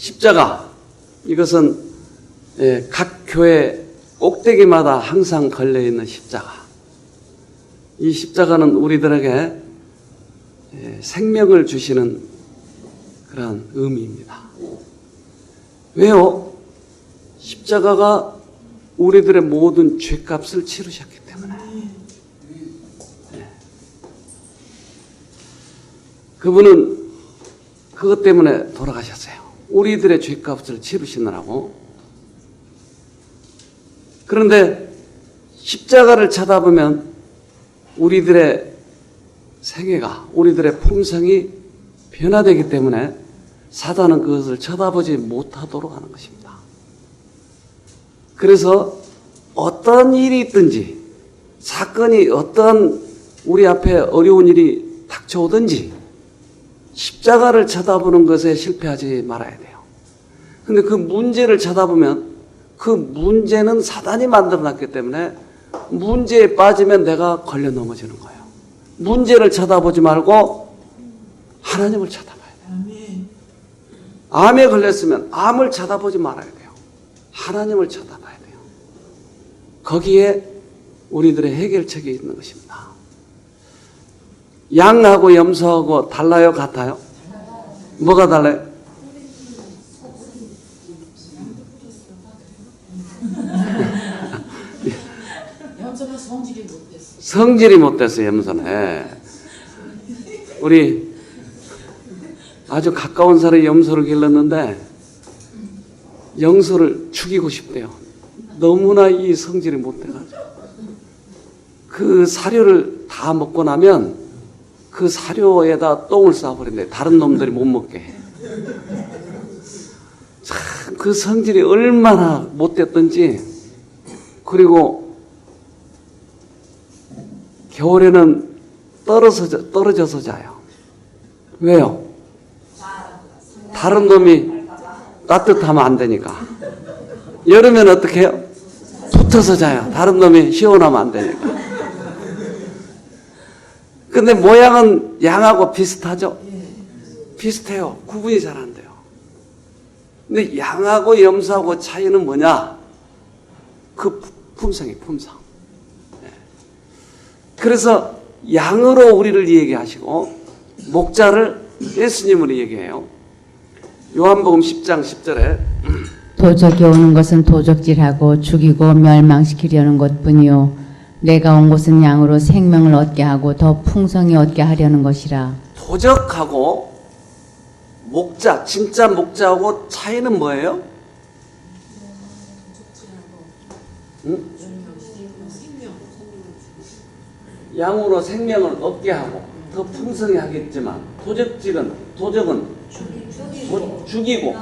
십자가, 이것은 각 교회 꼭대기마다 항상 걸려있는 십자가. 이 십자가는 우리들에게 생명을 주시는 그런 의미입니다. 왜요? 십자가가 우리들의 모든 죄값을 치르셨기 때문에. 그분은 그것 때문에 돌아가셨어요. 우리들의 죄값을 치르시느라고. 그런데 십자가를 쳐다보면 우리들의 생애가, 우리들의 품성이 변화되기 때문에 사단은 그것을 쳐다보지 못하도록 하는 것입니다. 그래서 어떤 일이 있든지, 사건이 어떤 우리 앞에 어려운 일이 닥쳐오든지 십자가를 쳐다보는 것에 실패하지 말아야 돼요. 근데 그 문제를 쳐다보면 그 문제는 사단이 만들어놨기 때문에 문제에 빠지면 내가 걸려 넘어지는 거예요. 문제를 쳐다보지 말고 하나님을 쳐다봐야 돼요. 암에 걸렸으면 암을 쳐다보지 말아야 돼요. 하나님을 쳐다봐야 돼요. 거기에 우리들의 해결책이 있는 것입니다. 양하고 염소하고 달라요? 같아요? 뭐가 달라요? 염소는 성질이 못됐어. 성질이 못됐어요, 염소는. 우리 아주 가까운 사람이 염소를 길렀는데 염소를 죽이고 싶대요. 너무나 이 성질이 못돼가지고. 그 사료를 다 먹고 나면 그 사료에다 똥을 싸버린대. 다른 놈들이 못 먹게 해. 참 그 성질이 얼마나 못됐던지. 그리고 겨울에는 떨어져서 자요. 왜요? 다른 놈이 따뜻하면 안 되니까. 여름에는 어떻게 해요? 붙어서 자요. 다른 놈이 시원하면 안 되니까. 근데 모양은 양하고 비슷하죠? 비슷해요. 구분이 잘 안 돼요. 근데 양하고 염소하고 차이는 뭐냐? 그 품성이 품성. 그래서 양으로 우리를 얘기하시고 목자를 예수님으로 얘기해요. 요한복음 10장 10절에 도적이 오는 것은 도적질하고 죽이고 멸망시키려는 것뿐이요 내가 온 것은 양으로 생명을 얻게 하고 더 풍성히 얻게 하려는 것이라. 도적하고 목자, 진짜 목자하고 차이는 뭐예요? 응? 양으로 생명을 얻게 하고 더 풍성히 하겠지만 도적은 죽이고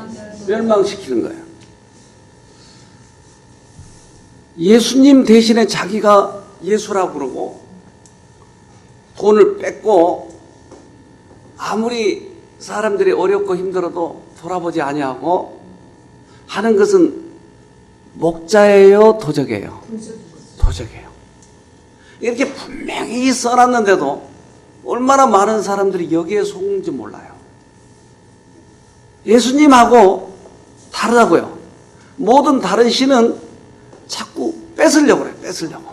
멸망시키는 거예요. 예수님 대신에 자기가 예수라고 그러고 돈을 뺏고 아무리 사람들이 어렵고 힘들어도 돌아보지 아니하고 하는 것은 목자예요? 도적이에요? 도적이에요. 이렇게 분명히 써놨는데도 얼마나 많은 사람들이 여기에 속는지 몰라요. 예수님하고 다르다고요. 모든 다른 신은 자꾸 뺏으려고 그래요. 뺏으려고.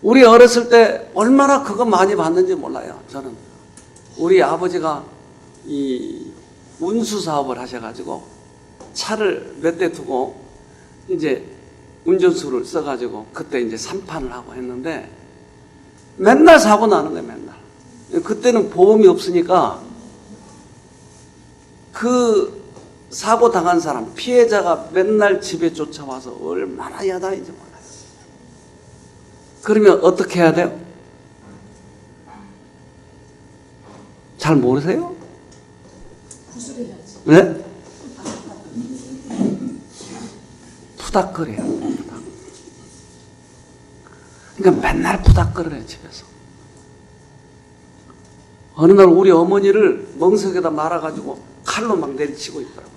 우리 어렸을 때 얼마나 그거 많이 봤는지 몰라요. 저는 우리 아버지가 이 운수 사업을 하셔가지고 차를 몇 대 두고 이제 운전수를 써가지고 그때 이제 3판을 하고 했는데 맨날 사고 나는 거예요. 맨날. 그때는 보험이 없으니까 그 사고 당한 사람, 피해자가 맨날 집에 쫓아와서 얼마나 야단인지 몰라요. 그러면 어떻게 해야 돼요? 잘 모르세요? 구슬해야지. 네? 푸닥거려요. 그러니까 맨날 푸닥거려요, 집에서. 어느 날 우리 어머니를 멍석에다 말아가지고 칼로 막 내리치고 있더라고요.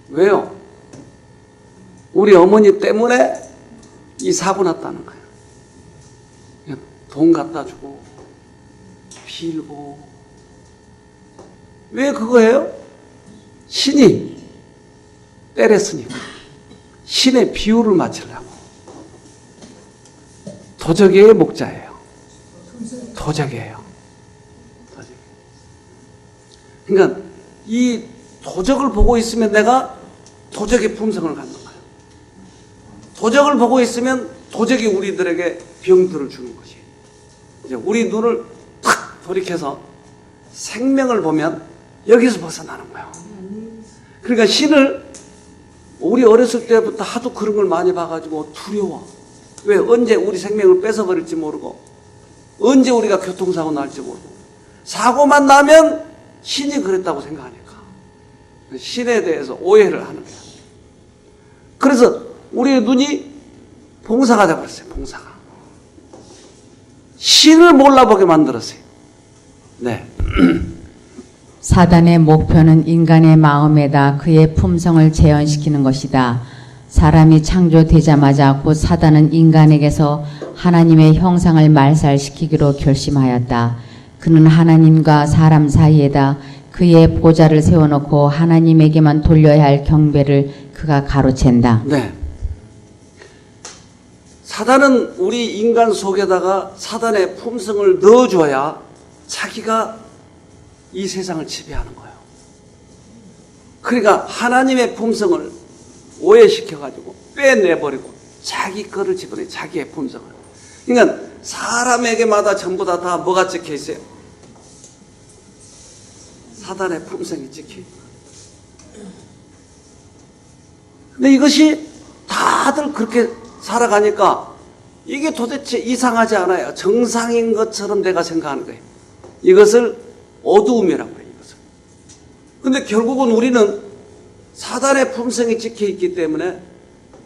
왜요? 우리 어머니 때문에 이 사고 났다는 거예요. 그냥 돈 갖다 주고 빌고 왜 그거예요? 신이 때렸으니까. 신의 비유를 맞추려고. 도적의 목자예요. 도적이에요. 도적. 그러니까 이 도적을 보고 있으면 내가 도적의 품성을 갖는 거예요. 도적을 보고 있으면 도적이 우리들에게 병들을 주는 것이. 이제 우리 눈을 탁 돌이켜서 생명을 보면 여기서 벗어나는 거예요. 그러니까 신을 우리 어렸을 때부터 하도 그런 걸 많이 봐가지고 두려워. 왜? 언제 우리 생명을 뺏어버릴지 모르고, 언제 우리가 교통사고 날지 모르고, 사고만 나면 신이 그랬다고 생각하니까 신에 대해서 오해를 하는 거야. 그래서 우리의 눈이 봉사가 되어버렸어요. 봉사가. 신을 몰라보게 만들었어요. 네. 사단의 목표는 인간의 마음에다 그의 품성을 재현시키는 것이다. 사람이 창조되자마자 곧 사단은 인간에게서 하나님의 형상을 말살시키기로 결심하였다. 그는 하나님과 사람 사이에다 그의 보좌를 세워놓고 하나님에게만 돌려야 할 경배를 그가 가로챈다. 네. 사단은 우리 인간 속에다가 사단의 품성을 넣어줘야 자기가 이 세상을 지배하는 거예요. 그러니까 하나님의 품성을 오해시켜가지고 빼내버리고 자기 거를 집어넣어요. 자기의 품성을. 그러니까 사람에게마다 전부 다 뭐가 찍혀 있어요? 사단의 품성이 찍혀 있어요. 근데 이것이 다들 그렇게 살아가니까 이게 도대체 이상하지 않아요. 정상인 것처럼 내가 생각하는 거예요. 이것을 어두움이라고 해요. 이것을. 근데 결국은 우리는 사단의 품성이 찍혀 있기 때문에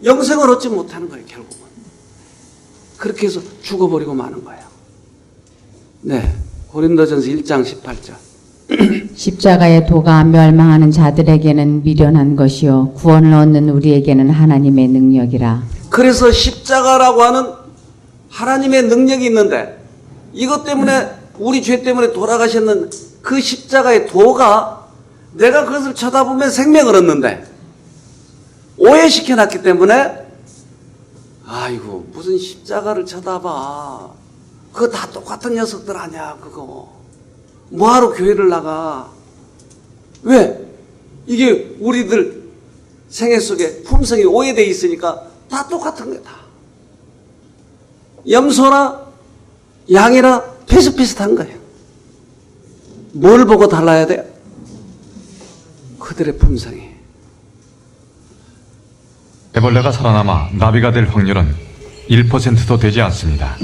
영생을 얻지 못하는 거예요. 결국은. 그렇게 해서 죽어버리고 마는 거예요. 네. 고린도전서 1장 18절. 십자가의 도가 멸망하는 자들에게는 미련한 것이요 구원을 얻는 우리에게는 하나님의 능력이라. 그래서 십자가라고 하는 하나님의 능력이 있는데 이것 때문에 우리 죄 때문에 돌아가셨는 그 십자가의 도가 내가 그것을 쳐다보면 생명을 얻는데 오해시켜놨기 때문에 아이고 무슨 십자가를 쳐다봐. 그거 다 똑같은 녀석들 아니야 그거. 뭐하러 교회를 나가. 왜? 이게 우리들 생애 속에 품성이 오해되어 있으니까 다 똑같은 거야 다. 염소나 양이나 비슷비슷한 거예요. 뭘 보고 달라야 돼요? 그들의 품성이. 애벌레가 살아남아 나비가 될 확률은 1%도 되지 않습니다.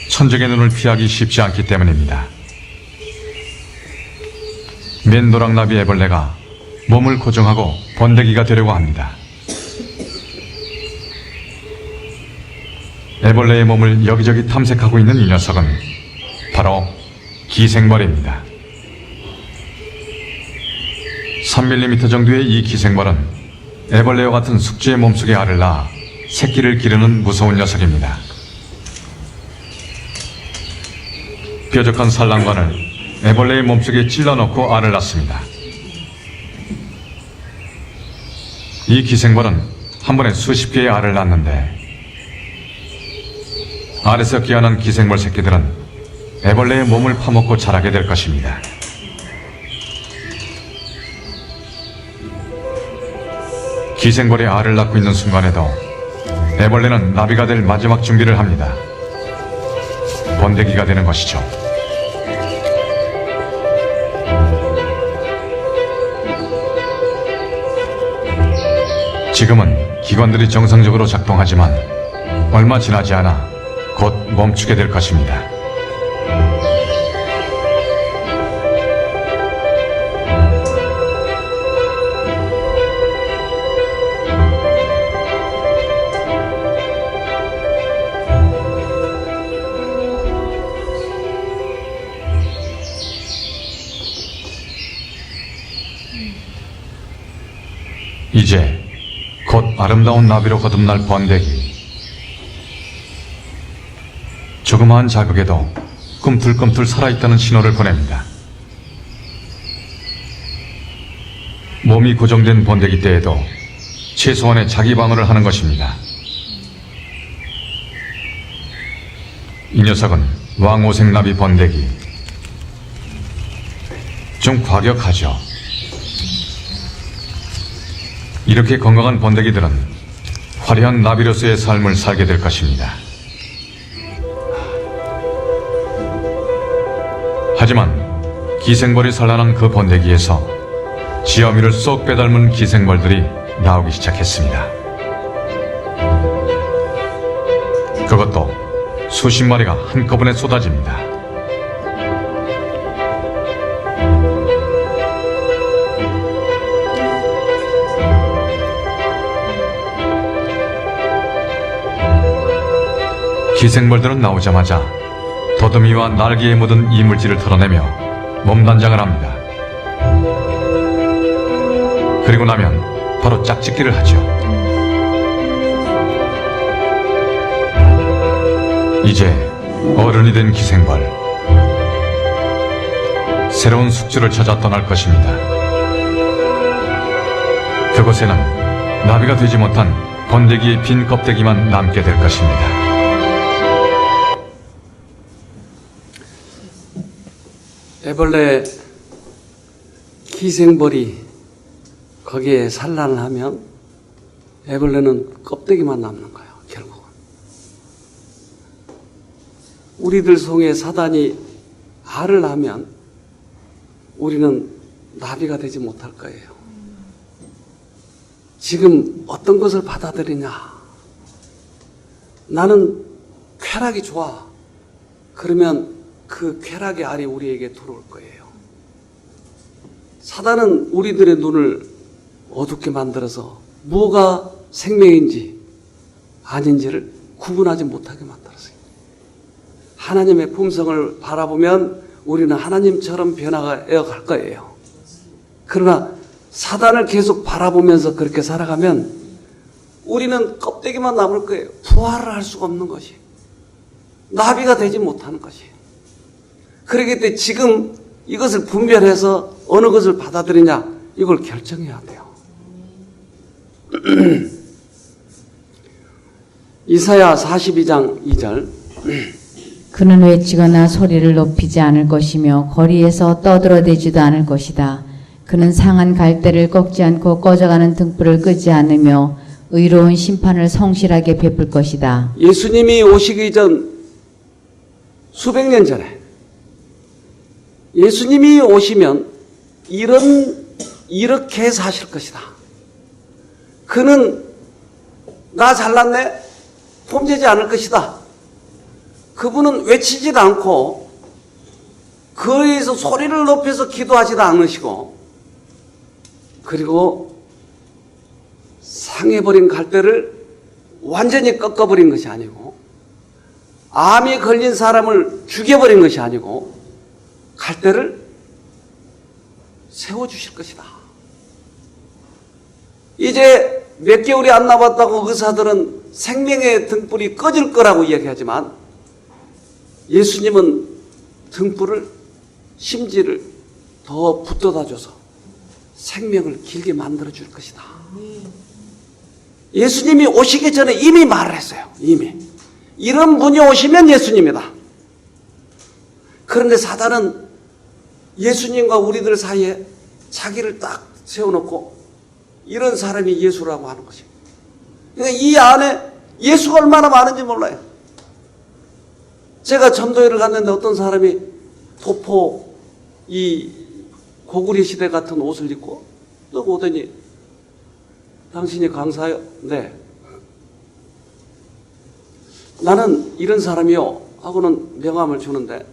천적의 눈을 피하기 쉽지 않기 때문입니다. 맨노랑나비 애벌레가 몸을 고정하고 번데기가 되려고 합니다. 애벌레의 몸을 여기저기 탐색하고 있는 이 녀석은 바로 기생벌입니다. 3mm 정도의 이 기생벌은 애벌레와 같은 숙주의 몸속에 알을 낳아 새끼를 기르는 무서운 녀석입니다. 뾰족한 산란관을 애벌레의 몸속에 찔러넣고 알을 낳습니다. 이 기생벌은 한 번에 수십 개의 알을 낳는데 알에서 깨어난 기생벌 새끼들은 애벌레의 몸을 파먹고 자라게 될 것입니다. 기생벌이 알을 낳고 있는 순간에도 애벌레는 나비가 될 마지막 준비를 합니다. 번데기가 되는 것이죠. 지금은 기관들이 정상적으로 작동하지만 얼마 지나지 않아 곧 멈추게 될 것입니다. 이제 곧 아름다운 나비로 거듭날 번데기. 조그마한 자극에도 꿈틀꿈틀 살아있다는 신호를 보냅니다. 몸이 고정된 번데기 때에도 최소한의 자기 방어를 하는 것입니다. 이 녀석은 왕오색나비 번데기. 좀 과격하죠. 이렇게 건강한 번데기들은 화려한 나비로서의 삶을 살게 될 것입니다. 하지만 기생벌이 산란한 그 번데기에서 지어미를 쏙 빼닮은 기생벌들이 나오기 시작했습니다. 그것도 수십 마리가 한꺼번에 쏟아집니다. 기생벌들은 나오자마자 더듬이와 날개에 묻은 이물질을 털어내며 몸단장을 합니다. 그리고 나면 바로 짝짓기를 하죠. 이제 어른이 된 기생벌. 새로운 숙주를 찾아 떠날 것입니다. 그곳에는 나비가 되지 못한 번데기의 빈 껍데기만 남게 될 것입니다. 애벌레 기생벌이 거기에 산란을 하면 애벌레는 껍데기만 남는 거예요, 결국은. 우리들 속에 사단이 알을 하면 우리는 나비가 되지 못할 거예요. 지금 어떤 것을 받아들이냐? 나는 쾌락이 좋아. 그러면 그 쾌락의 알이 우리에게 들어올 거예요. 사단은 우리들의 눈을 어둡게 만들어서 뭐가 생명인지 아닌지를 구분하지 못하게 만들었어요. 하나님의 품성을 바라보면 우리는 하나님처럼 변화되어 갈 거예요. 그러나 사단을 계속 바라보면서 그렇게 살아가면 우리는 껍데기만 남을 거예요. 부활을 할 수가 없는 것이. 나비가 되지 못하는 것이에요. 그렇기 때문에 지금 이것을 분별해서 어느 것을 받아들이냐 이걸 결정해야 돼요. 이사야 42장 2절. 그는 외치거나 소리를 높이지 않을 것이며 거리에서 떠들어대지도 않을 것이다. 그는 상한 갈대를 꺾지 않고 꺼져가는 등불을 끄지 않으며 의로운 심판을 성실하게 베풀 것이다. 예수님이 오시기 전 수백 년 전에 예수님이 오시면 이렇게 사실 것이다. 그는 나 잘났네? 폼되지 않을 것이다. 그분은 외치지도 않고 거리에서 소리를 높여서 기도하지도 않으시고 그리고 상해버린 갈대를 완전히 꺾어버린 것이 아니고 암이 걸린 사람을 죽여버린 것이 아니고 갈대를 세워주실 것이다. 이제 몇 개월이 안 남았다고 의사들은 생명의 등불이 꺼질 거라고 이야기하지만 예수님은 등불을 심지를 더 붙여다 줘서 생명을 길게 만들어 줄 것이다. 예수님이 오시기 전에 이미 말을 했어요. 이미 이런 분이 오시면 예수님이다. 그런데 사단은 예수님과 우리들 사이에 자기를 딱 세워놓고 이런 사람이 예수라고 하는 것이에요. 그러니까 이 안에 예수가 얼마나 많은지 몰라요. 제가 전도회를 갔는데 어떤 사람이 도포 이 고구려 시대 같은 옷을 입고 또 오더니 당신이 강사요? 네. 나는 이런 사람이요 하고는 명함을 주는데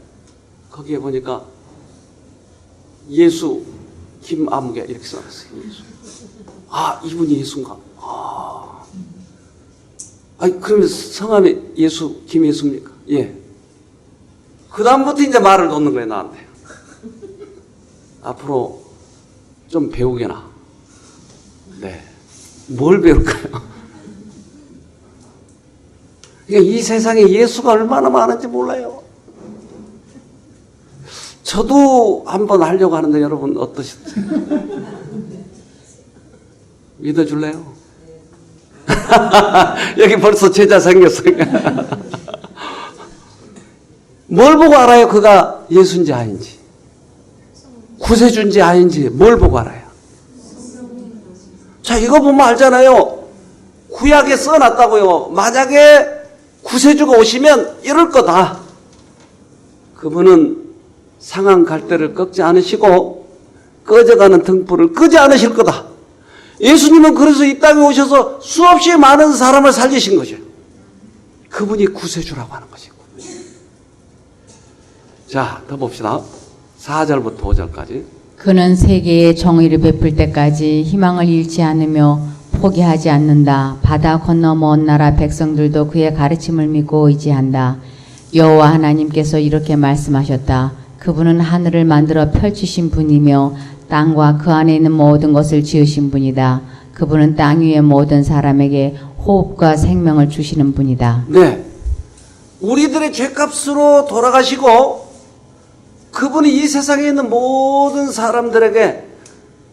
거기에 보니까 예수 김아무개 이렇게 써놨어요. 예수. 아, 이분이 예수인가? 아니 그러면 성함이 예수 김예수입니까? 예. 그 다음부터 이제 말을 놓는 거예요 나한테. 앞으로 좀 배우게나. 네. 뭘 배울까요? 그러니까 이 세상에 예수가 얼마나 많은지 몰라요. 저도 한번 하려고 하는데 여러분 어떠셨어요? 믿어줄래요? 여기 벌써 제자 생겼어요. 뭘 보고 알아요? 그가 예수인지 아닌지, 구세주인지 아닌지 뭘 보고 알아요? 자, 이거 보면 알잖아요. 구약에 써놨다고요. 만약에 구세주가 오시면 이럴 거다. 그분은 상한 갈대를 꺾지 않으시고 꺼져가는 등불을 끄지 않으실 거다. 예수님은 그래서 이 땅에 오셔서 수없이 많은 사람을 살리신 거죠. 그분이 구세주라고 하는 것이고. 자, 더 봅시다. 4절부터 5절까지. 그는 세계에 정의를 베풀 때까지 희망을 잃지 않으며 포기하지 않는다. 바다 건너 먼 나라 백성들도 그의 가르침을 믿고 의지한다. 여호와 하나님께서 이렇게 말씀하셨다. 그분은 하늘을 만들어 펼치신 분이며 땅과 그 안에 있는 모든 것을 지으신 분이다. 그분은 땅 위의 모든 사람에게 호흡과 생명을 주시는 분이다. 네. 우리들의 죄값으로 돌아가시고 그분이 이 세상에 있는 모든 사람들에게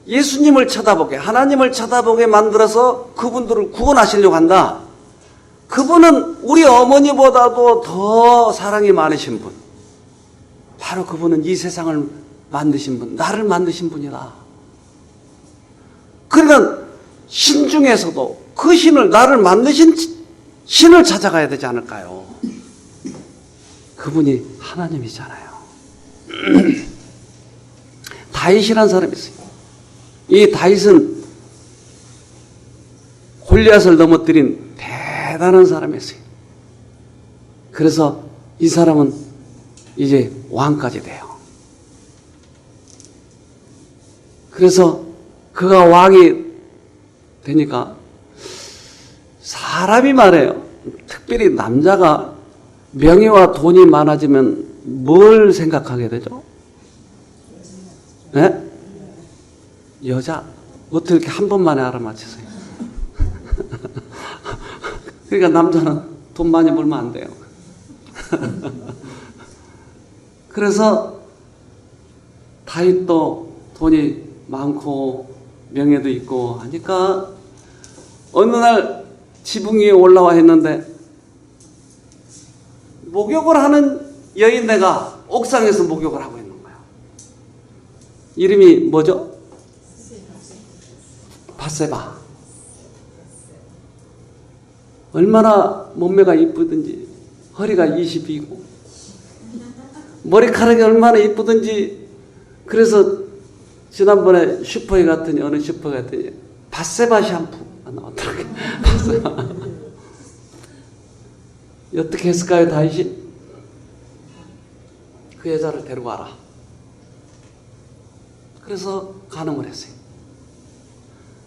예수님을 쳐다보게, 하나님을 쳐다보게 만들어서 그분들을 구원하시려고 한다. 그분은 우리 어머니보다도 더 사랑이 많으신 분. 바로 그분은 이 세상을 만드신 분, 나를 만드신 분이다. 그러니까 신 중에서도 그 신을, 나를 만드신 신을 찾아가야 되지 않을까요? 그분이 하나님이잖아요. 다윗이라는 사람이 있어요. 이 다윗은 골리앗을 넘어뜨린 대단한 사람이었어요. 그래서 이 사람은 이제 왕까지 돼요. 그래서 그가 왕이 되니까 사람이 말해요. 특별히 남자가 명예와 돈이 많아지면 뭘 생각하게 되죠? 네? 여자. 어떻게 이렇게 한 번만에 알아맞히세요? 그러니까 남자는 돈 많이 벌면 안 돼요. 그래서 다윗도 돈이 많고 명예도 있고 하니까 어느 날 지붕 위에 올라와 있는데 목욕을 하는 여인네가 옥상에서 목욕을 하고 있는 거야. 이름이 뭐죠? 밧세바. 얼마나 몸매가 이쁘든지, 허리가 20이고 머리카락이 얼마나 이쁘든지. 그래서 지난번에 슈퍼에 갔더니, 어느 슈퍼에 갔더니 밧세바 샴푸가 나왔더라고요. 밧세바. 어떻게 했을까요, 다윗이? 그 여자를 데리고 와라. 그래서 간음을 했어요.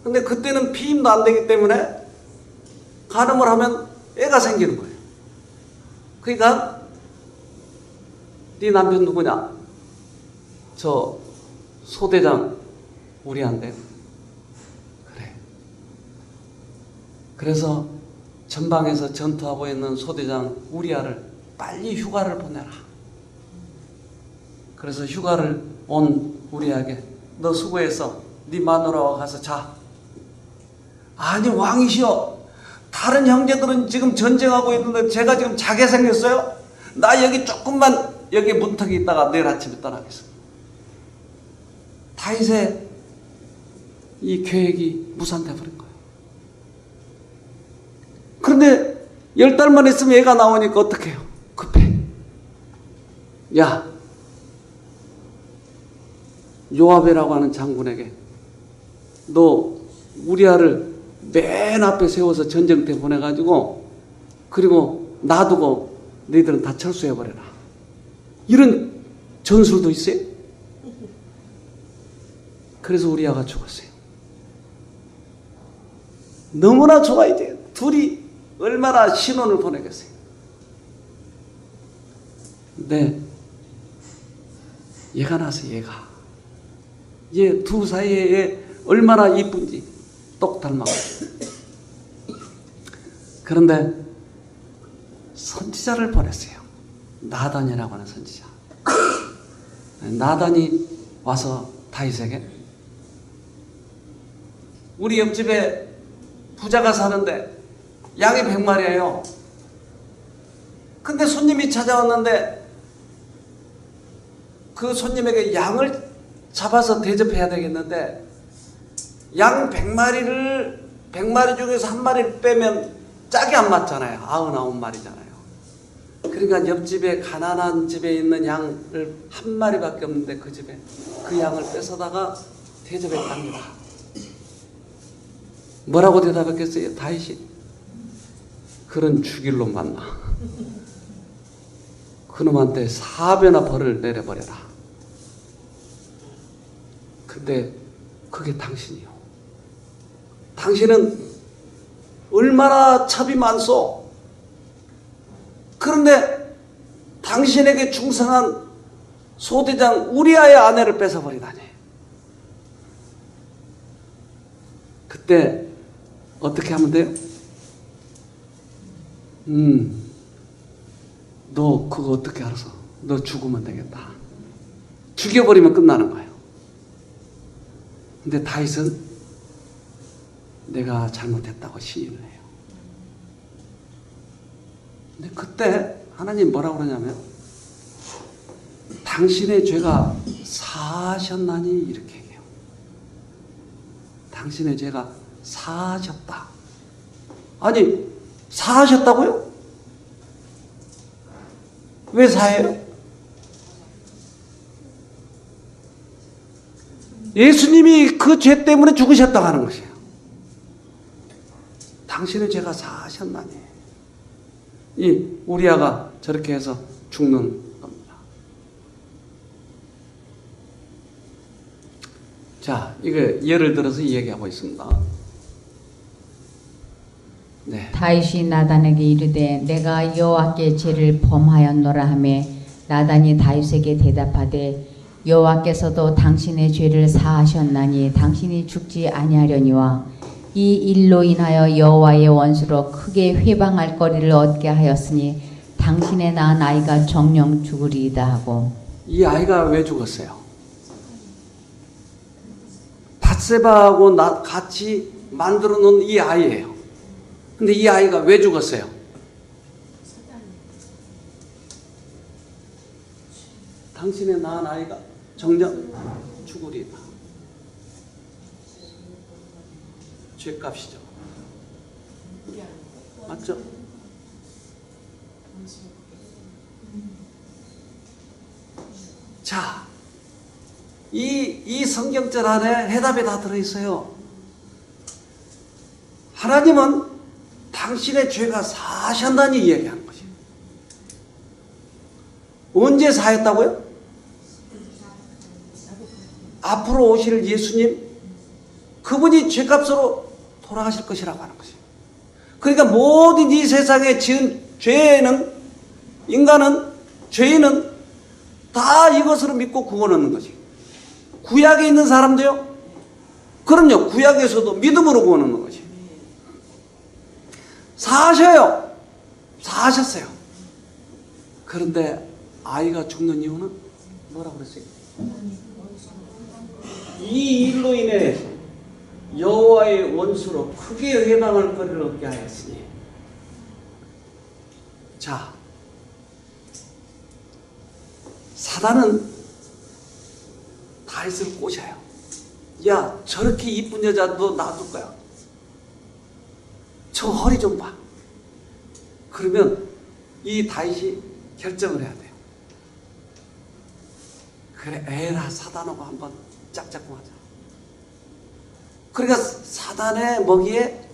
근데 그때는 피임도 안 되기 때문에 간음을 하면 애가 생기는 거예요. 그러니까 네 남편 누구냐? 저 소대장 우리한테. 그래. 그래서 전방에서 전투하고 있는 소대장 우리아를 빨리 휴가를 보내라. 그래서 휴가를 온 우리에게 너 수고해서 네 마누라와 가서 자. 아니 왕이시여, 다른 형제들은 지금 전쟁하고 있는데 제가 지금 자게 생겼어요? 나 여기 조금만 여기 문턱에 있다가 내일 아침에 떠나겠습니다. 다윗의 이 계획이 무산돼 버린 거예요. 그런데 10달만 있으면 애가 나오니까 어떡해요? 급해. 야, 요압이라고 하는 장군에게 너 우리아를 맨 앞에 세워서 전쟁터에 보내가지고 그리고 놔두고 너희들은 다 철수해버려라. 이런 전술도 있어요. 그래서 우리아가 죽었어요. 너무나 좋아. 이제 둘이 얼마나 신혼을 보내겠어요. 근데 얘가 나서 얘가 얘 두 사이에 얼마나 이쁜지 똑 닮아가요. 그런데 선지자를 보냈어요. 나단이라고 하는 선지자. 나단이 와서 다윗에게 우리 옆집에 부자가 사는데 양이 100마리예요. 근데 손님이 찾아왔는데 그 손님에게 양을 잡아서 대접해야 되겠는데 양 100마리 중에서 한 마리를 빼면 짝이 안 맞잖아요. 99마리잖아요. 그러니까 옆집에 가난한 집에 있는 양을 한 마리밖에 없는데 그 집에 그 양을 뺏어다가 대접했답니다. 뭐라고 대답했겠어요? 다윗이 그런 죽일 놈 맞나? 그놈한테 4배나 벌을 내려버려라. 근데 그게 당신이요. 당신은 얼마나 첩이 많소? 그런데 당신에게 충성한 소대장 우리아의 아내를 뺏어버리다니. 그때 어떻게 하면 돼요? 너 그거 어떻게 알아서? 너 죽으면 되겠다. 죽여버리면 끝나는 거예요. 근데 다윗은 내가 잘못했다고 시인을 해요. 근데 그때 하나님 뭐라고 그러냐면 당신의 죄가 사하셨나니 이렇게 얘기해요. 당신의 죄가 사하셨다. 아니 사하셨다고요? 왜 사해요? 예수님이 그 죄 때문에 죽으셨다고 하는 것이에요. 당신의 죄가 사하셨나니. 이 우리아가 저렇게 해서 죽는 겁니다. 자, 이거 예를 들어서 얘기하고 있습니다. 네. 다윗이 나단에게 이르되 내가 여호와께 죄를 범하였노라 하며 나단이 다윗에게 대답하되 여호와께서도 당신의 죄를 사하셨나니 당신이 죽지 아니하려니와 이 일로 인하여 여호와의 원수로 크게 회방할 거리를 얻게 하였으니 당신의 낳은 아이가 정령 죽으리이다 하고. 이 아이가 왜 죽었어요? 밧세바하고 같이 만들어 놓은 이 아이예요. 근데 이 아이가 왜 죽었어요? 당신의 낳은 아이가 정령 죽으리이다. 죄값이죠. 맞죠? 자, 이 성경절 안에 해답이 다 들어있어요. 하나님은 당신의 죄가 사하셨다니 얘기하는 거지. 언제 사했다고요? 앞으로 오실 예수님, 그분이 죄값으로 돌아가실 것이라고 하는 것이에요. 그러니까 모든 이 세상에 지은 죄는, 인간은, 죄인은 다 이것으로 믿고 구원 얻는 것이. 구약에 있는 사람도요? 그럼요, 구약에서도 믿음으로 구원 얻는 것이. 사하셔요. 사하셨어요. 그런데 아이가 죽는 이유는 뭐라고 그랬어요? 이 일로 인해 여호와의 원수로 크게 회방할 거리를 얻게 하였으니. 자, 사단은 다윗을 꼬셔요. 야, 저렇게 이쁜 여자 너 놔둘 거야? 저 허리 좀 봐. 그러면 이 다윗이 결정을 해야 돼요. 그래, 에라 사단하고 한번 짝짝꿍 하자. 그러니까 사단의 먹이에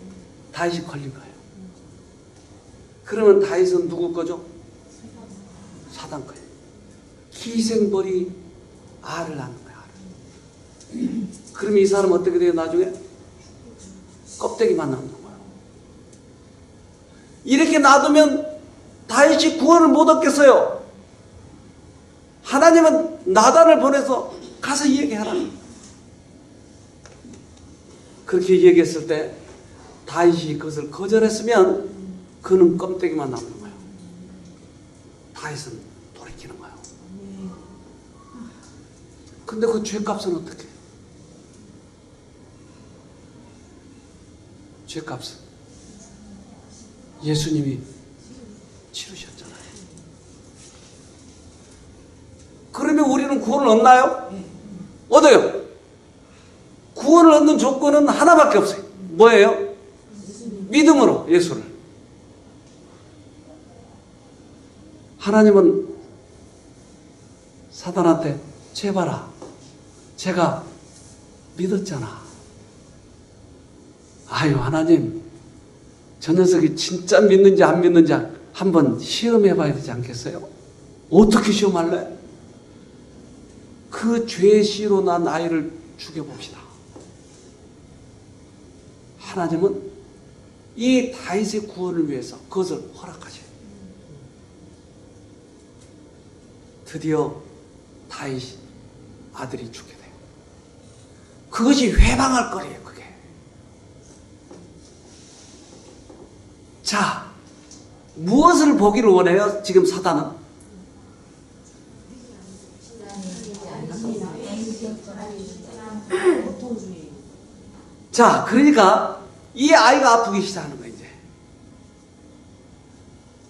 다윗이 걸린 거예요. 그러면 다윗은 누구 거죠? 사단 거예요. 기생벌이 알을 낳는 거야. 알을. 그럼 이 사람 어떻게 돼요? 나중에 껍데기만 남는 거예요. 이렇게 놔두면 다윗이 구원을 못 얻겠어요. 하나님은 나단을 보내서 가서 얘기하라. 그렇게 얘기했을 때 다윗이 그것을 거절했으면 그는 껍데기만 남는 거예요. 다윗은 돌이키는 거예요. 근데 그 죄값은 어떻게 해요? 죄값은 예수님이 치르셨잖아요. 그러면 우리는 구원을 얻나요? 얻어요. 구원을 얻는 조건은 하나밖에 없어요. 뭐예요? 믿음으로 예수를. 하나님은 사단한테 죄 봐라. 제가 믿었잖아. 아유, 하나님, 저 녀석이 진짜 믿는지 안 믿는지 한번 시험해 봐야 되지 않겠어요? 어떻게 시험할래? 그 죄시로 난 아이를 죽여봅시다. 하나님은 이 다윗의 구원을 위해서 그것을 허락하셔요. 드디어 다윗 아들이 죽게 돼요. 그것이 회방할 거리예요, 그게. 자, 무엇을 보기를 원해요? 지금 사단은? 고통주의. 자, 그러니까 이 아이가 아프기 시작하는 거예요, 이제.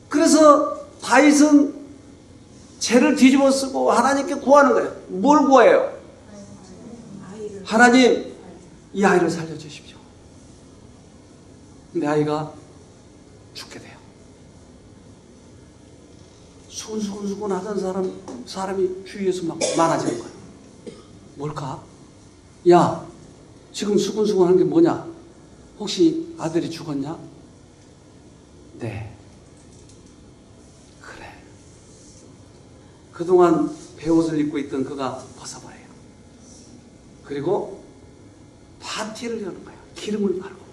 그래서 다윗은 죄를 뒤집어 쓰고 하나님께 구하는 거예요. 뭘 구해요? 하나님, 이 아이를 살려주십시오. 근데 아이가 죽게 돼요. 수근수근 하던 사람이 주위에서 막 많아지는 거예요. 뭘까? 야, 지금 수근수근한 게 뭐냐? 혹시 아들이 죽었냐? 네. 그래. 그동안 베옷을 입고 있던 그가 벗어버려요. 그리고 파티를 여는 거예요. 기름을 바르고.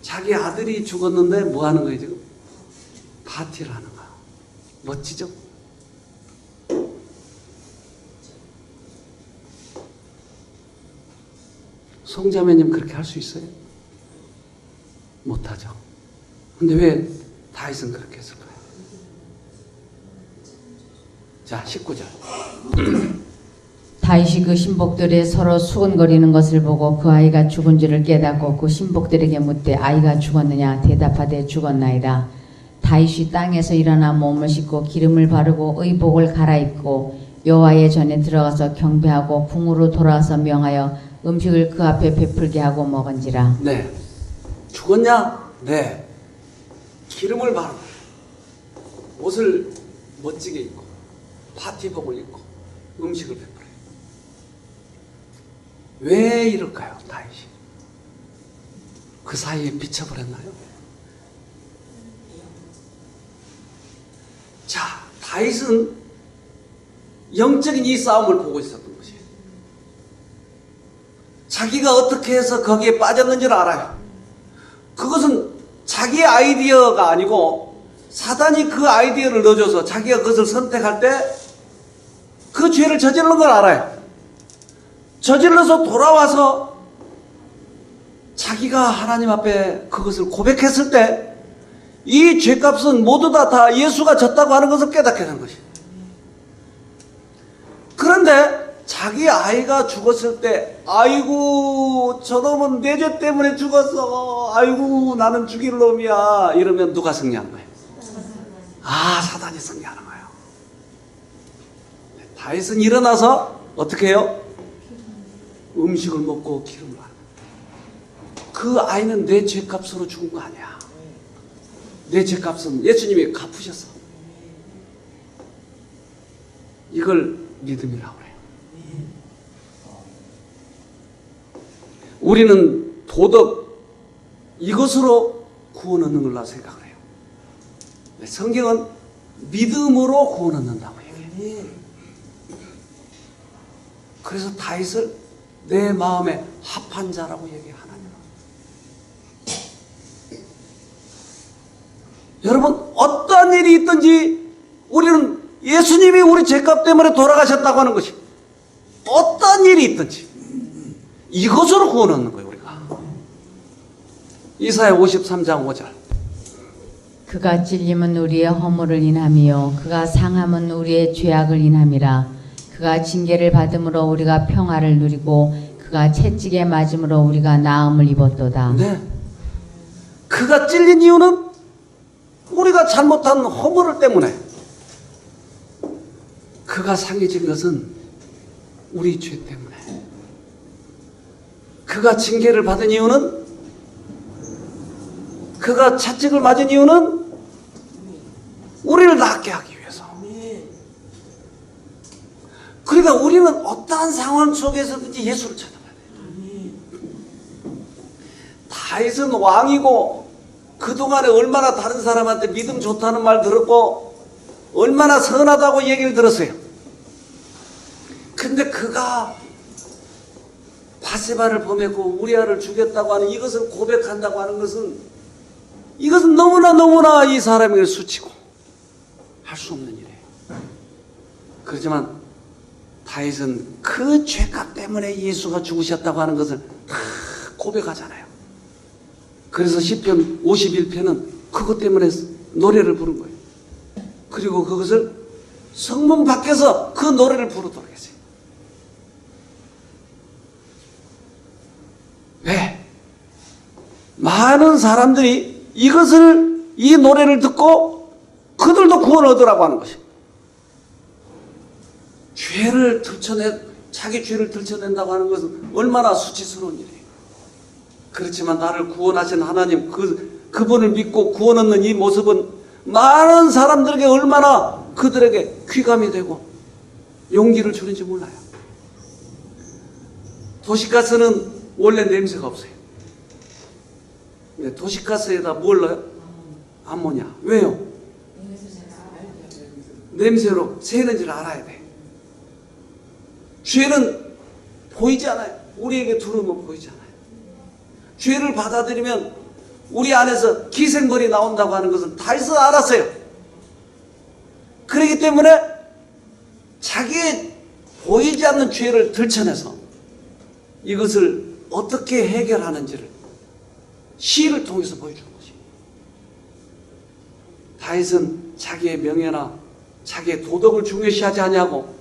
자기 아들이 죽었는데 뭐 하는 거예요, 지금? 파티를 하는 거예요. 멋지죠? 송자매님 그렇게 할 수 있어요? 못하죠. 근데 왜 다윗은 그렇게 했을까요? 자, 19절. 다윗이 그 신복들이 서로 수근거리는 것을 보고 그 아이가 죽은 줄을 깨닫고 그 신복들에게 묻되 아이가 죽었느냐? 대답하되 죽었나이다. 다윗이 땅에서 일어나 몸을 씻고 기름을 바르고 의복을 갈아입고 여호와의 전에 들어가서 경배하고 궁으로 돌아와서 명하여 음식을 그 앞에 베풀게 하고 먹은지라. 네. 죽었냐? 네. 기름을 바르고 옷을 멋지게 입고 파티복을 입고 음식을 베풀어요. 왜 이럴까요, 다윗이? 그 사이에 미쳐버렸나요? 자, 다윗은 영적인 이 싸움을 보고 있었던 것이에요. 자기가 어떻게 해서 거기에 빠졌는지를 알아요. 그것은 자기의 아이디어가 아니고 사단이 그 아이디어를 넣어줘서 자기가 그것을 선택할 때 그 죄를 저지른 걸 알아요. 저질러서 돌아와서 자기가 하나님 앞에 그것을 고백했을 때 이 죄값은 모두 다 예수가 졌다고 하는 것을 깨닫게 된 것이에요. 그런데 자기 아이가 죽었을 때 아이고 저놈은 내 죄 때문에 죽었어, 아이고 나는 죽일 놈이야, 이러면 누가 승리하는 거예요? 아, 사단이 승리하는 거예요. 다윗은 일어나서 어떻게 해요? 음식을 먹고 기름을 바르고. 그 아이는 내 죄값으로 죽은 거 아니야. 내 죄값은 예수님이 갚으셨어. 이걸 믿음이라고 해요. 우리는 도덕 이것으로 구원 얻는 걸로 생각을 해요. 성경은 믿음으로 구원 얻는다고 얘기해요. 그래서 다윗을 내 마음에 합한 자라고 얘기해요, 하나님은. 여러분, 어떠한 일이 있든지 우리는 예수님이 우리 죄값 때문에 돌아가셨다고 하는 것이, 어떠한 일이 있든지 이것으로 구원 얻는 거예요, 우리가. 이사야 53장 5절. 그가 찔림은 우리의 허물을 인함이요 그가 상함은 우리의 죄악을 인함이라. 그가 징계를 받음으로 우리가 평화를 누리고 그가 채찍에 맞음으로 우리가 나음을 입었도다. 네. 그가 찔린 이유는 우리가 잘못한 허물을 때문에. 그가 상해진 것은 우리 죄 때문에. 그가 징계를 받은 이유는, 그가 채찍을 맞은 이유는 우리를 낫게 하기 위해서. 그러니까 우리는 어떠한 상황 속에서든지 예수를 찾아가야 돼요. 다윗은 왕이고 그동안에 얼마나 다른 사람한테 믿음 좋다는 말 들었고 얼마나 선하다고 얘기를 들었어요. 근데 그가 바세바를 범했고 우리아를 죽였다고 하는 이것을 고백한다고 하는 것은, 이것은 너무나 이 사람에게 수치고 할 수 없는 일이에요. 그렇지만 다윗은 그 죄값 때문에 예수가 죽으셨다고 하는 것을 다 고백하잖아요. 그래서 시편 51편은 그것 때문에 노래를 부른 거예요. 그리고 그것을 성문 밖에서 그 노래를 부르도록 했어요. 왜? 많은 사람들이 이 노래를 듣고 그들도 구원을 얻으라고 하는 것이에요. 자기 죄를 들춰낸다고 하는 것은 얼마나 수치스러운 일이에요. 그렇지만 나를 구원하신 하나님, 그분을 믿고 구원 얻는 이 모습은 많은 사람들에게 얼마나 그들에게 귀감이 되고 용기를 주는지 몰라요. 도시가스는 원래 냄새가 없어요. 근데 도시가스에다 뭘 넣어요? 암모니아. 왜요? 냄새로 새는지를 알아야 돼. 죄는 보이지 않아요. 우리에게 들어오면 보이지 않아요. 죄를 받아들이면 우리 안에서 기생벌이 나온다고 하는 것은 다윗은 알았어요. 그렇기 때문에 자기의 보이지 않는 죄를 들춰내서 이것을 어떻게 해결하는지를 시를 통해서 보여주는 것이에요. 다윗은 자기의 명예나 자기의 도덕을 중요시하지 않냐고,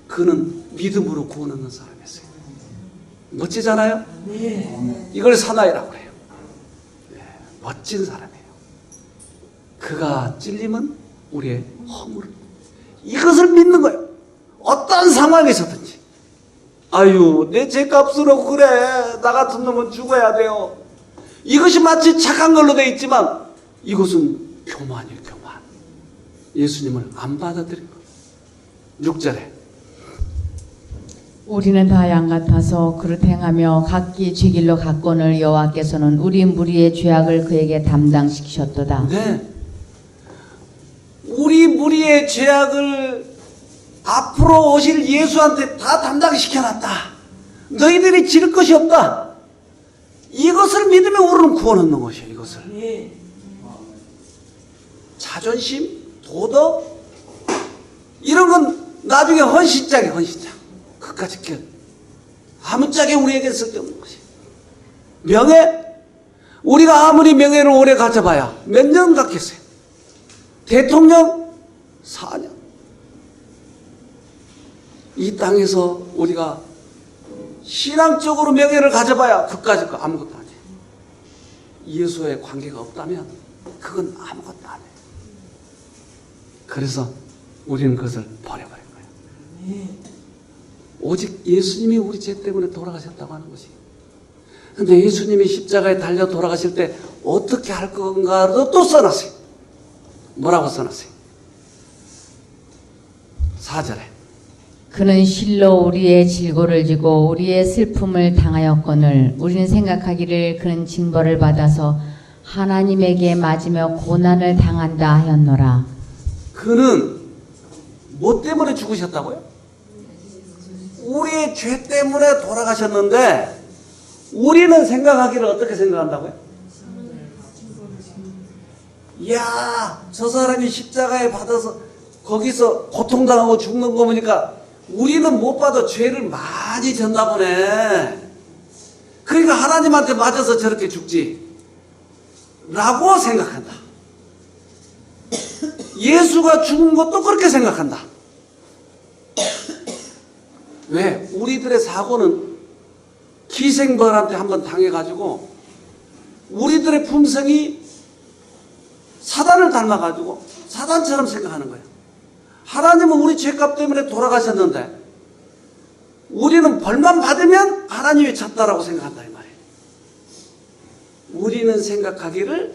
그는 믿음으로 구원 얻는 사람이었어요. 멋지잖아요? 네. 이걸 사나이라고 해요. 네, 멋진 사람이에요. 그가 찔림은 우리의 허물, 이것을 믿는 거예요. 어떤 상황에서든지. 아유, 내 죄값으로 그래, 나 같은 놈은 죽어야 돼요. 이것이 마치 착한 걸로 되어 있지만 이것은 교만이에요. 교만. 예수님을 안 받아들인 거예요. 6절에 우리는 다 양 같아서 그릇 행하며 각기 죄길로 갔거늘 여호와께서는 우리 무리의 죄악을 그에게 담당시키셨도다. 네. 우리 무리의 죄악을 앞으로 오실 예수한테 다 담당시켜놨다. 너희들이 지를 것이 없다. 이것을 믿으면 우리는 구원 얻는 것이에요. 이것을. 자존심, 도덕, 이런 건 나중에 헌신짝이에요. 헌신짝. 그까짓 게 아무짝에 우리에게 쓸데없는 것이에요. 명예, 우리가 아무리 명예를 오래 가져봐야 몇 년 갖겠어요. 대통령 4년. 이 땅에서 우리가 신앙적으로 명예를 가져봐야 그까짓 거 아무것도 아니에요. 예수와의 관계가 없다면 그건 아무것도 아니에요. 그래서 우리는 그것을 버려버린 거예요. 오직 예수님이 우리 죄 때문에 돌아가셨다고 하는 것이. 근데 예수님이 십자가에 달려 돌아가실 때 어떻게 할 건가도 또 써놨어요. 뭐라고 써놨어요? 4절에 그는 실로 우리의 질고를 지고 우리의 슬픔을 당하였거늘 우리는 생각하기를 그는 징벌을 받아서 하나님에게 맞으며 고난을 당한다 하였노라. 그는 뭐 때문에 죽으셨다고요? 우리의 죄 때문에 돌아가셨는데 우리는 생각하기를 어떻게 생각한다고요? 이야, 저 사람이 십자가에 받아서 거기서 고통당하고 죽는 거 보니까 우리는 못 봐도 죄를 많이 졌나 보네. 그러니까 하나님한테 맞아서 저렇게 죽지 라고 생각한다. 예수가 죽은 것도 그렇게 생각한다. 왜? 우리들의 사고는 기생벌한테 한번 당해가지고 우리들의 품성이 사단을 닮아가지고 사단처럼 생각하는 거예요. 하나님은 우리 죄값 때문에 돌아가셨는데 우리는 벌만 받으면 하나님이 졌다라고 생각한다 이 말이에요. 우리는 생각하기를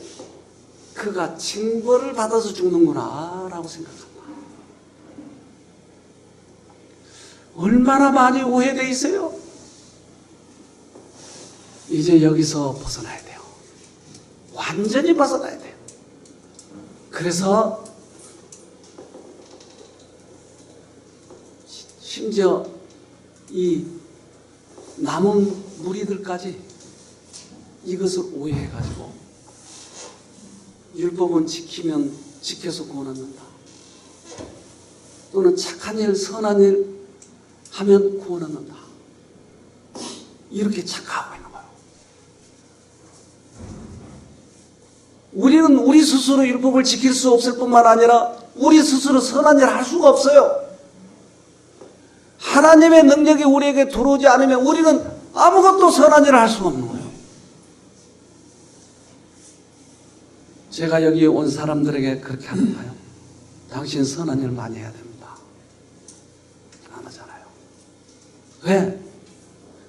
그가 징벌을 받아서 죽는구나 라고 생각한다. 얼마나 많이 오해되어 있어요. 이제 여기서 벗어나야 돼요. 완전히 벗어나야 돼요. 그래서 심지어 이 남은 무리들까지 이것을 오해해가지고 율법은 지켜서 구원 얻는다. 또는 착한 일, 선한 일 하면 구원 얻는다. 이렇게 착각하고 있는 거예요. 우리는 우리 스스로 율법을 지킬 수 없을 뿐만 아니라 우리 스스로 선한 일을 할 수가 없어요. 하나님의 능력이 우리에게 들어오지 않으면 우리는 아무것도 선한 일을 할 수가 없는 거예요. 제가 여기 온 사람들에게 그렇게 하는가요? 당신 선한 일 많이 해야 됩니다. 안 하잖아요. 왜?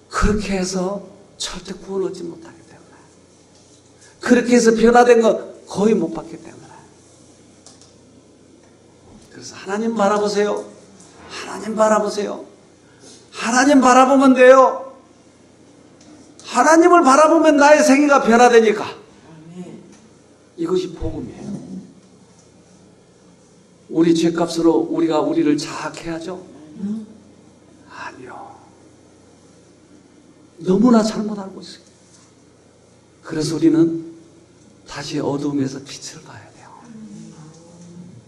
그렇게 해서 절대 구원 얻지 못하기 때문에. 그렇게 해서 변화된 거 거의 못 받기 때문에. 그래서 하나님 바라보세요. 하나님 바라보세요. 하나님 바라보면 돼요. 하나님을 바라보면 나의 생애가 변화되니까. 이것이 복음이에요. 우리 죄값으로 우리가 우리를 자학해야죠? 아니요. 너무나 잘못 알고 있어요. 그래서 우리는 다시 어둠에서 빛을 봐야 돼요.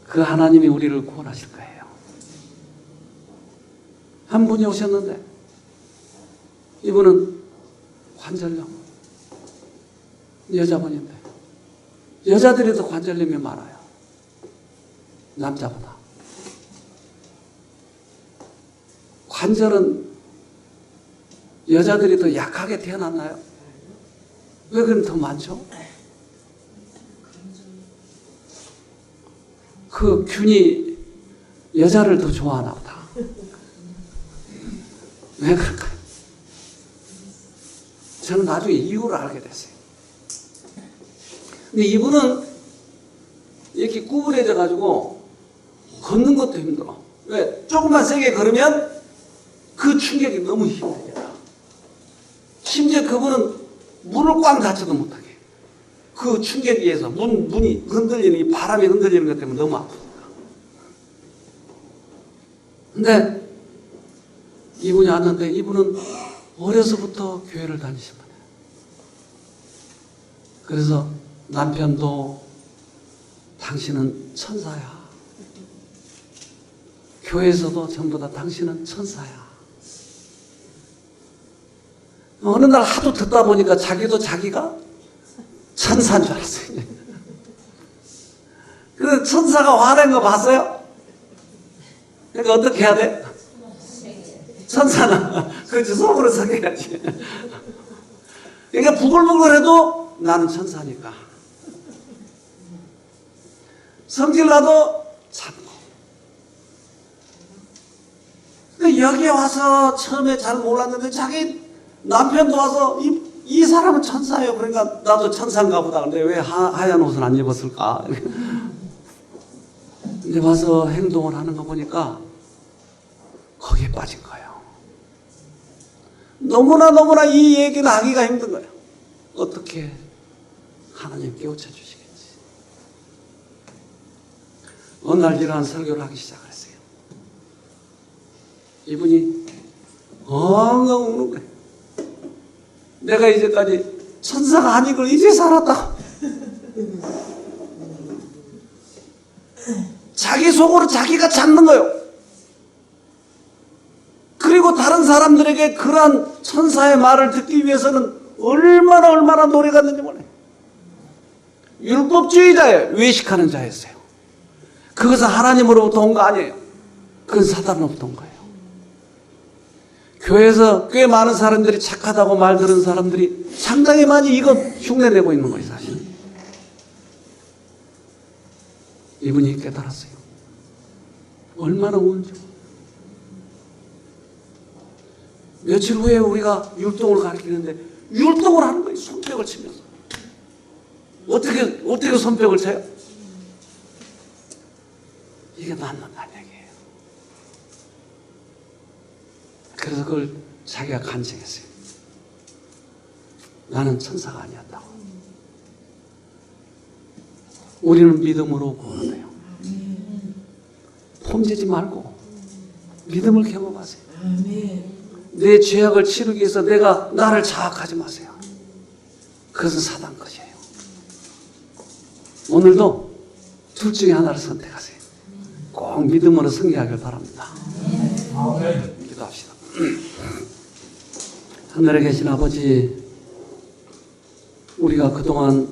그 하나님이 우리를 구원하실 거예요. 한 분이 오셨는데 이분은 관절염 여자분인데 여자들이 더 관절염이 많아요. 남자보다. 관절은 여자들이 더 약하게 태어났나요? 왜 그럼 더 많죠? 그 균이 여자를 더 좋아하나 보다. 왜 그럴까요? 저는 나중에 이유를 알게 됐어요. 근데 이분은 이렇게 구부려져 가지고 걷는 것도 힘들어. 왜? 조금만 세게 걸으면 그 충격이 너무 힘들겠다. 심지어 그분은 문을 꽝 닫혀도 못하게. 그 충격에 의해서 문이 흔들리는, 이 바람이 흔들리는 것 때문에 너무 아프니까. 근데 이분이 왔는데 이분은 어려서부터 교회를 다니신 분이에요. 그래서 남편도 당신은 천사야. 교회에서도 전부 다 당신은 천사야. 어느 날 하도 듣다 보니까 자기도 자기가 천사인 줄 알았어요. 그래서 천사가 화낸 거 봤어요? 그러니까 어떻게 해야 돼? 천사는 그렇지, 속으로 속여야지. 그러니까 부글부글해도 나는 천사니까. 성질나도 참고. 근데 여기에 와서 처음에 잘 몰랐는데 자기 남편도 와서 이 사람은 천사예요. 그러니까 나도 천사인가 보다. 근데 왜 하얀 옷을 안 입었을까? 이제 와서 행동을 하는 거 보니까 거기에 빠진 거예요. 너무나 이 얘기를 하기가 힘든 거예요. 어떻게 하나님 깨우쳐 주시겠지. 어느 날 이러한 설교를 하기 시작을 했어요. 이분이 엉엉 우는 거예요. 내가 이제까지 천사가 아니고 이제 살았다. 자기 속으로 자기가 찾는 거예요. 그리고 다른 사람들에게 그러한 천사의 말을 듣기 위해서는 얼마나 노래가 있는지 몰라요. 율법주의자예요. 외식하는 자였어요. 그것은 하나님으로부터 온 거 아니에요. 그건 사단으로부터 온 거예요. 교회에서 꽤 많은 사람들이 착하다고 말 들은 사람들이 상당히 많이 이거 흉내내고 있는 거예요, 사실은. 이분이 깨달았어요. 얼마나 운죠. 며칠 후에 우리가 율동을 가르치는데 율동을 하는 거예요, 손뼉을 치면서. 어떻게 손뼉을 쳐요? 이게 낫는다는 얘기예요. 그래서 그걸 자기가 간증했어요. 나는 천사가 아니었다고. 우리는 믿음으로 구원해요. 폼지지 말고 믿음을 경험하세요. 내 죄악을 치르기 위해서 나를 자학하지 마세요. 그것은 사단 것이에요. 오늘도 둘 중에 하나를 선택하세요. 꼭 믿음으로 승리하길 바랍니다. 기도합시다. 하늘에 계신 아버지, 우리가 그동안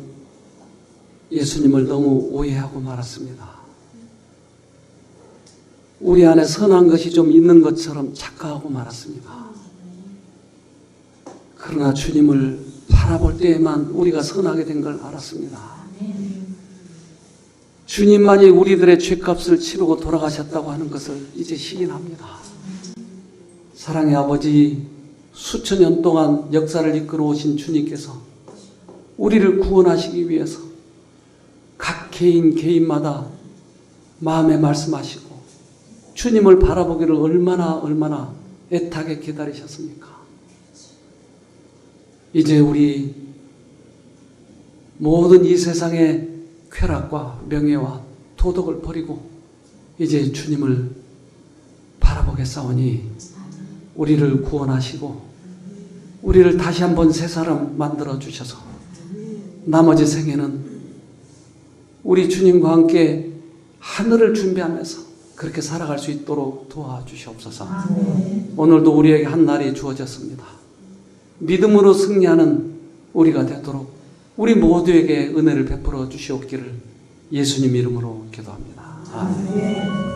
예수님을 너무 오해하고 말았습니다. 우리 안에 선한 것이 좀 있는 것처럼 착각하고 말았습니다. 그러나 주님을 바라볼 때에만 우리가 선하게 된 걸 알았습니다. 주님만이 우리들의 죄값을 치르고 돌아가셨다고 하는 것을 이제 시인합니다. 사랑의 아버지, 수천 년 동안 역사를 이끌어 오신 주님께서 우리를 구원하시기 위해서 각 개인마다 마음에 말씀하시고 주님을 바라보기를 얼마나 애타게 기다리셨습니까? 이제 우리 모든 이 세상의 쾌락과 명예와 도덕을 버리고 이제 주님을 바라보겠사오니 우리를 구원하시고 우리를 다시 한번 새 사람 만들어 주셔서 나머지 생애는 우리 주님과 함께 하늘을 준비하면서 그렇게 살아갈 수 있도록 도와주시옵소서. 오늘도 우리에게 한 날이 주어졌습니다. 믿음으로 승리하는 우리가 되도록 우리 모두에게 은혜를 베풀어 주시옵기를 예수님 이름으로 기도합니다. 아멘.